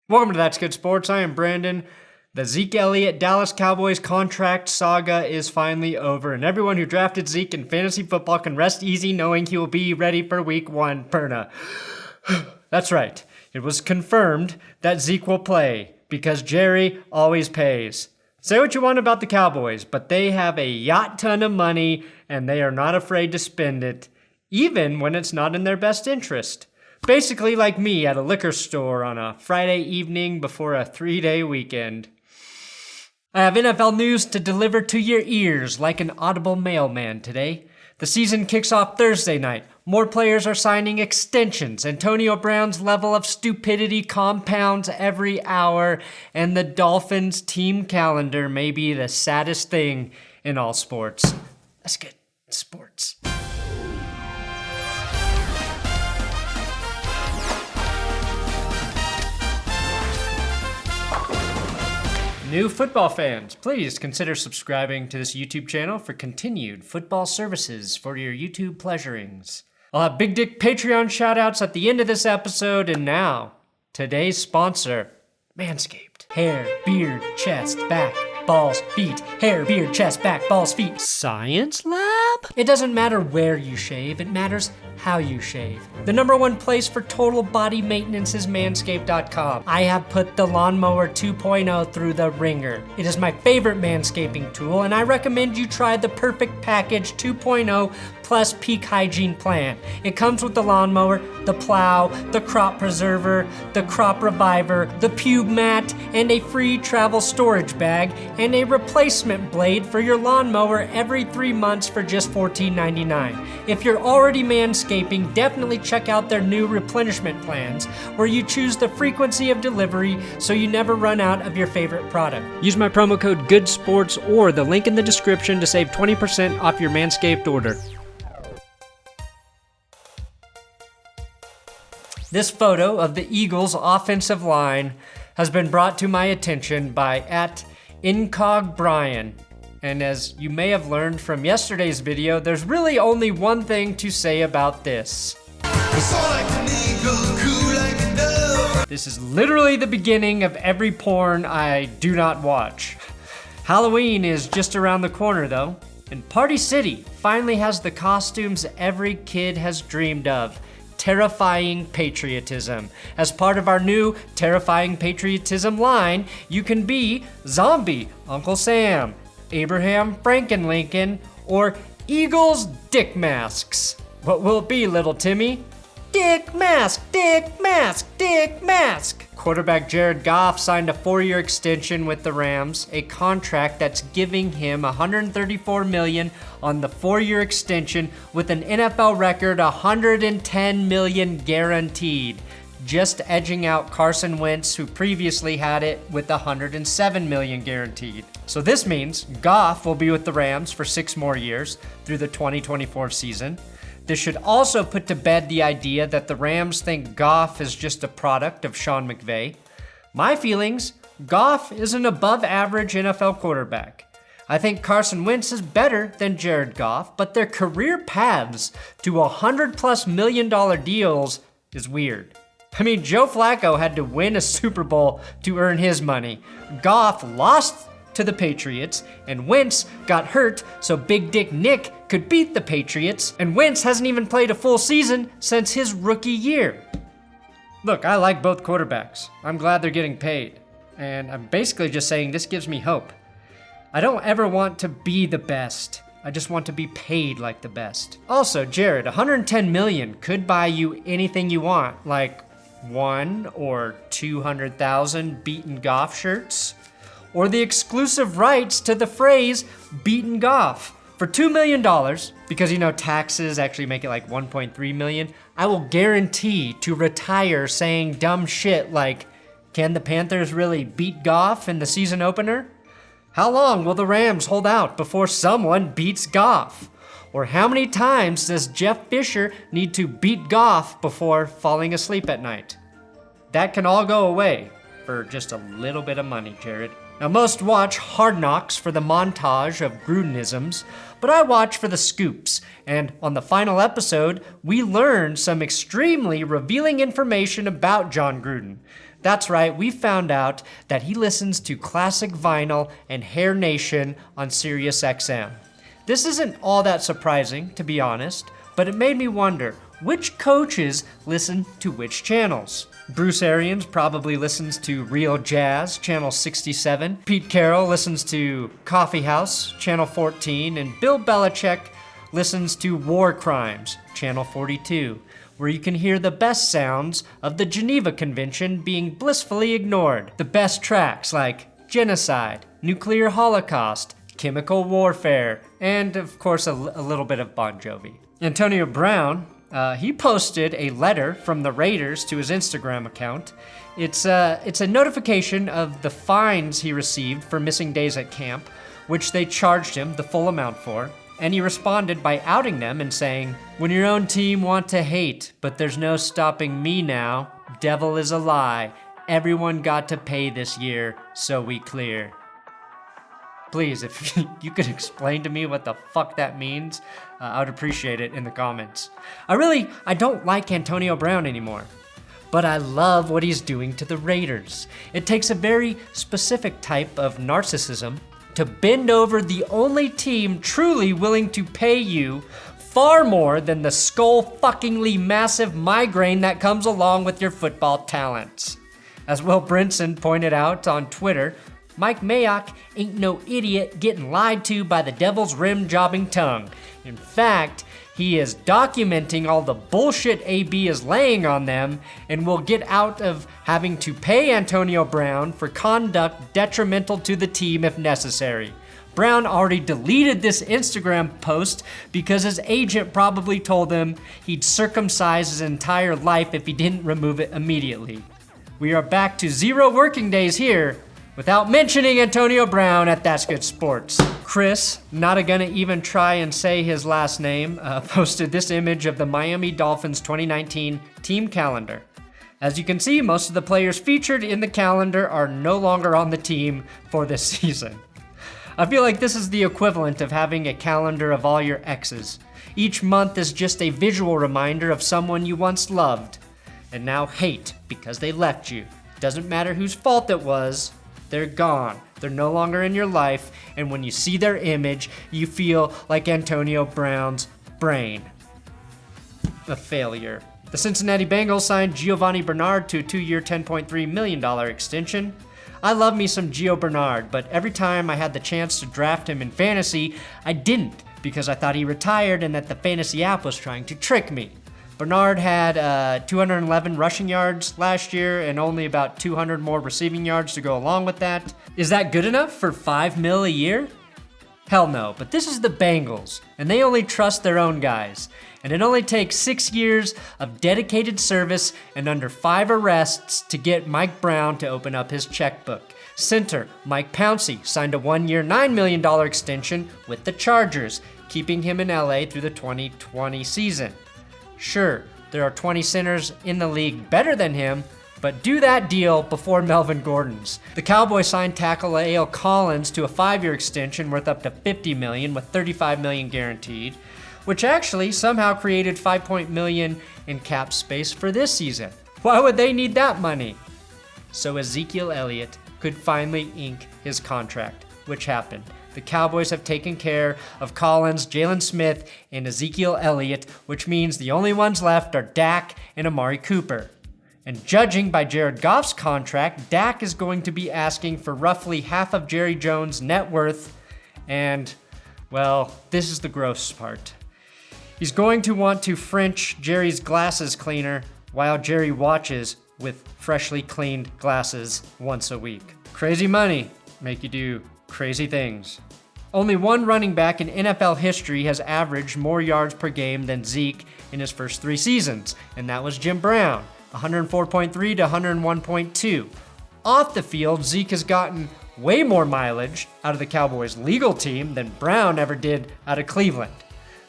Welcome to That's Good Sports. I am Brandon. The Zeke Elliott Dallas Cowboys contract saga is finally over, and everyone who drafted Zeke in fantasy football can rest easy knowing he will be ready for week 1. Perna. That's right. It was confirmed that Zeke will play because Jerry always pays. Say what you want about the Cowboys, but they have a yacht ton of money and they are not afraid to spend it, even when it's not in their best interest. Basically like me at a liquor store on a Friday evening before a 3-day weekend. I have NFL news to deliver to your ears like an audible mailman today. The season kicks off Thursday night. More players are signing extensions. Antonio Brown's level of stupidity compounds every hour, and the Dolphins' team calendar may be the saddest thing in all sports. That's good sports. New football fans, please consider subscribing to this YouTube channel for continued football services for your YouTube pleasurings. I'll have Big Dick Patreon shoutouts at the end of this episode, and now, today's sponsor, Manscaped. Hair, beard, chest, back, balls, feet. Hair, beard, chest, back, balls, feet. Science lab? It doesn't matter where you shave, it matters how you shave. The #1 place for total body maintenance is manscaped.com. I have put the Lawnmower 2.0 through the ringer. It is my favorite manscaping tool, and I recommend you try the Perfect Package 2.0 plus Peak Hygiene Plan. It comes with the lawnmower, the plow, the crop preserver, the crop reviver, the pube mat, and a free travel storage bag, and a replacement blade for your lawnmower every 3 months for just $14.99. If you're already manscaping, definitely check out their new replenishment plans, where you choose the frequency of delivery so you never run out of your favorite product. Use my promo code GOODSPORTS or the link in the description to save 20% off your Manscaped order. This photo of the Eagles' offensive line has been brought to my attention by @IncogBrian. And as you may have learned from yesterday's video, there's really only one thing to say about this. This is literally the beginning of every porn I do not watch. Halloween is just around the corner though, and Party City finally has the costumes every kid has dreamed of. Terrifying patriotism. As part of our new Terrifying Patriotism line, you can be Zombie Uncle Sam, Abraham Frankenlincoln, or Eagles Dick Masks. What will it be, little Timmy? Dick Mask, Dick Mask, Dick Mask. Quarterback Jared Goff signed a 4-year extension with the Rams, a contract that's giving him $134 million on the 4-year extension with an NFL record $110 million guaranteed, just edging out Carson Wentz, who previously had it with $107 million guaranteed. So this means Goff will be with the Rams for 6 more years through the 2024 season. This should also put to bed the idea that the Rams think Goff is just a product of Sean McVay. My feelings, Goff is an above-average NFL quarterback. I think Carson Wentz is better than Jared Goff, but their career paths to $100+ million deals is weird. I mean, Joe Flacco had to win a Super Bowl to earn his money. Goff lost to the Patriots, and Wentz got hurt so Big Dick Nick could beat the Patriots, and Wentz hasn't even played a full season since his rookie year. Look, I like both quarterbacks. I'm glad they're getting paid, and I'm basically just saying this gives me hope. I don't ever want to be the best. I just want to be paid like the best. Also, Jared, $110 million could buy you anything you want, like 1 or 200,000 Beaten Goff shirts, or the exclusive rights to the phrase Beaten Goff. For $2 million, because you know taxes actually make it like $1.3 million, I will guarantee to retire saying dumb shit like, can the Panthers really beat Goff in the season opener? How long will the Rams hold out before someone beats Goff? Or how many times does Jeff Fisher need to beat Goff before falling asleep at night? That can all go away for just a little bit of money, Jared. Now, most watch Hard Knocks for the montage of Grudenisms, but I watch for the scoops, and on the final episode, we learned some extremely revealing information about John Gruden. That's right, we found out that he listens to Classic Vinyl and Hair Nation on SiriusXM. This isn't all that surprising, to be honest, but it made me wonder, which coaches listen to which channels? Bruce Arians probably listens to Real Jazz, Channel 67. Pete Carroll listens to Coffee House, Channel 14. And Bill Belichick listens to War Crimes, Channel 42, where you can hear the best sounds of the Geneva Convention being blissfully ignored. The best tracks like Genocide, Nuclear Holocaust, Chemical Warfare, and of course a little bit of Bon Jovi. Antonio Brown, he posted a letter from the Raiders to his Instagram account. It's a notification of the fines he received for missing days at camp, which they charged him the full amount for. And he responded by outing them and saying, "When your own team want to hate, but there's no stopping me now. Devil is a lie. Everyone got to pay this year, so we clear." Please, if you could explain to me what the fuck that means, I would appreciate it in the comments. I don't like Antonio Brown anymore, but I love what he's doing to the Raiders. It takes a very specific type of narcissism to bend over the only team truly willing to pay you far more than the skull-fuckingly massive migraine that comes along with your football talents. As Will Brinson pointed out on Twitter, Mike Mayock ain't no idiot getting lied to by the devil's rim-jobbing tongue. In fact, he is documenting all the bullshit AB is laying on them and will get out of having to pay Antonio Brown for conduct detrimental to the team if necessary. Brown already deleted this Instagram post because his agent probably told him he'd circumcise his entire life if he didn't remove it immediately. We are back to 0 working days here, without mentioning Antonio Brown at That's Good Sports. Chris, not gonna even try and say his last name, posted this image of the Miami Dolphins 2019 team calendar. As you can see, most of the players featured in the calendar are no longer on the team for this season. I feel like this is the equivalent of having a calendar of all your exes. Each month is just a visual reminder of someone you once loved and now hate because they left you. Doesn't matter whose fault it was. They're gone. They're no longer in your life, and when you see their image, you feel like Antonio Brown's brain. A failure. The Cincinnati Bengals signed Gio Bernard to a 2-year, $10.3 million extension. I love me some Gio Bernard, but every time I had the chance to draft him in fantasy, I didn't because I thought he retired and that the fantasy app was trying to trick me. Bernard had 211 rushing yards last year and only about 200 more receiving yards to go along with that. Is that good enough for $5 million a year? Hell no, but this is the Bengals, and they only trust their own guys. And it only takes 6 years of dedicated service and under 5 arrests to get Mike Brown to open up his checkbook. Center Mike Pouncy signed a 1-year, $9 million extension with the Chargers, keeping him in LA through the 2020 season. Sure, there are 20 centers in the league better than him, but do that deal before Melvin Gordon's. The Cowboys signed tackle La'el Collins to a 5-year extension worth up to $50 million with $35 million guaranteed, which actually somehow created $5 million in cap space for this season. Why would they need that money? So Ezekiel Elliott could finally ink his contract, which happened. The Cowboys have taken care of Collins, Jalen Smith, and Ezekiel Elliott, which means the only ones left are Dak and Amari Cooper. And judging by Jared Goff's contract, Dak is going to be asking for roughly half of Jerry Jones' net worth, and, well, this is the gross part. He's going to want to French Jerry's glasses cleaner while Jerry watches with freshly cleaned glasses once a week. Crazy money make you do crazy things. Only one running back in NFL history has averaged more yards per game than Zeke in his first 3 seasons, and that was Jim Brown, 104.3 to 101.2. Off the field, Zeke has gotten way more mileage out of the Cowboys' legal team than Brown ever did out of Cleveland.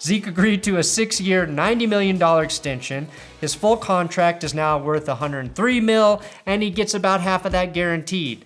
Zeke agreed to a 6-year, $90 million extension. His full contract is now worth $103 million, and he gets about half of that guaranteed.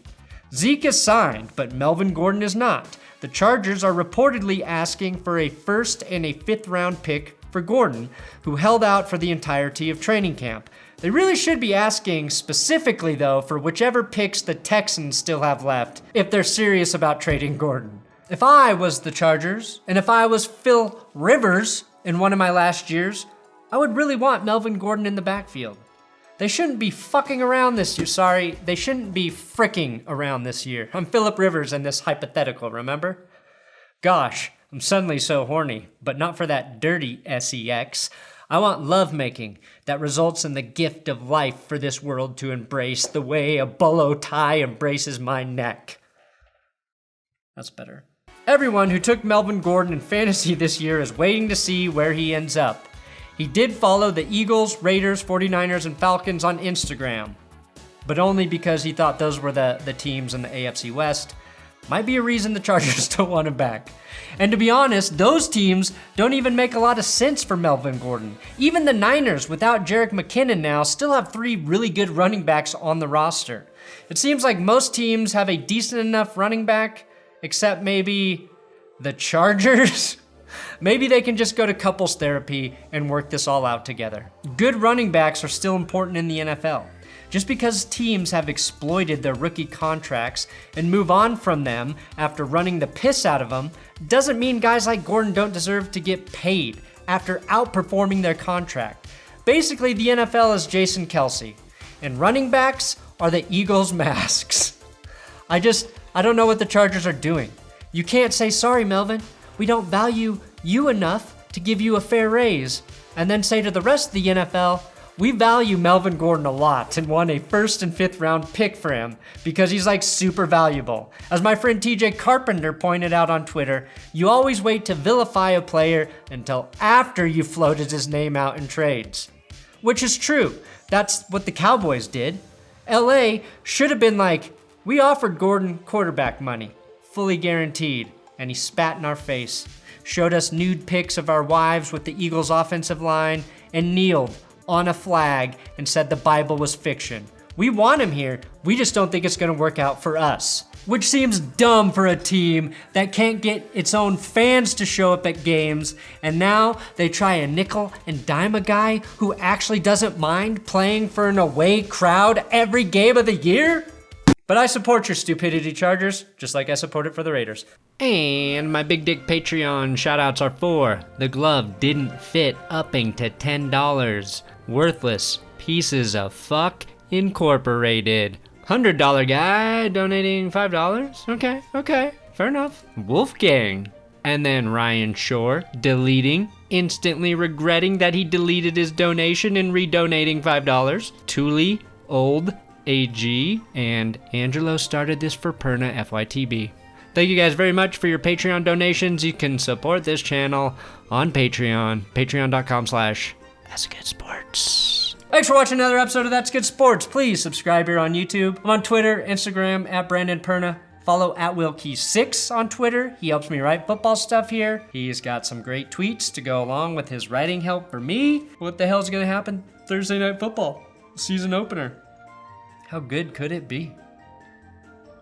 Zeke is signed, but Melvin Gordon is not. The Chargers are reportedly asking for a first and a fifth round pick for Gordon, who held out for the entirety of training camp. They really should be asking specifically, though, for whichever picks the Texans still have left, if they're serious about trading Gordon. If I was the Chargers, and if I was Phil Rivers in one of my last years, I would really want Melvin Gordon in the backfield. They shouldn't be fucking around this year. Sorry, they shouldn't be fricking around this year. I'm Philip Rivers in this hypothetical, remember? Gosh, I'm suddenly so horny, but not for that dirty sex. I want lovemaking that results in the gift of life for this world to embrace the way a bolo tie embraces my neck. That's better. Everyone who took Melvin Gordon in fantasy this year is waiting to see where he ends up. He did follow the Eagles, Raiders, 49ers, and Falcons on Instagram, but only because he thought those were the teams in the AFC West. Might be a reason the Chargers don't want him back. And to be honest, those teams don't even make a lot of sense for Melvin Gordon. Even the Niners, without Jerick McKinnon now, still have 3 really good running backs on the roster. It seems like most teams have a decent enough running back, except maybe the Chargers. Maybe they can just go to couples therapy and work this all out together. Good running backs are still important in the NFL. Just because teams have exploited their rookie contracts and move on from them after running the piss out of them, doesn't mean guys like Gordon don't deserve to get paid after outperforming their contract. Basically, the NFL is Jason Kelce, and running backs are the Eagles' masks. I don't know what the Chargers are doing. You can't say, sorry, Melvin, we don't value you enough to give you a fair raise, and then say to the rest of the NFL, we value Melvin Gordon a lot and want a first and fifth round pick for him because he's like super valuable. As my friend TJ Carpenter pointed out on Twitter, you always wait to vilify a player until after you floated his name out in trades. Which is true. That's what the Cowboys did. LA should have been like, we offered Gordon quarterback money, fully guaranteed, and he spat in our face, showed us nude pics of our wives with the Eagles offensive line, and kneeled on a flag and said the Bible was fiction. We want him here, we just don't think it's gonna work out for us. Which seems dumb for a team that can't get its own fans to show up at games, and now they try and nickel and dime a guy who actually doesn't mind playing for an away crowd every game of the year? But I support your stupidity, Chargers, just like I support it for the Raiders. And my Big Dick Patreon shoutouts are for the glove didn't fit upping to $10. Worthless pieces of fuck incorporated. $100 guy donating $5. Okay, fair enough. Wolfgang. And then Ryan Shore deleting, instantly regretting that he deleted his donation and redonating $5. Thule, Old AG, and Angelo started this for Perna FYTB. Thank you guys very much for your Patreon donations. You can support this channel on Patreon, patreon.com/ThatsGoodSports. Thanks for watching another episode of That's Good Sports. Please subscribe here on YouTube. I'm on Twitter, Instagram, @BrandonPerna. Follow @WillKey6 on Twitter. He helps me write football stuff here. He's got some great tweets to go along with his writing help for me. What the hell's gonna happen Thursday Night Football? Season opener. How good could it be?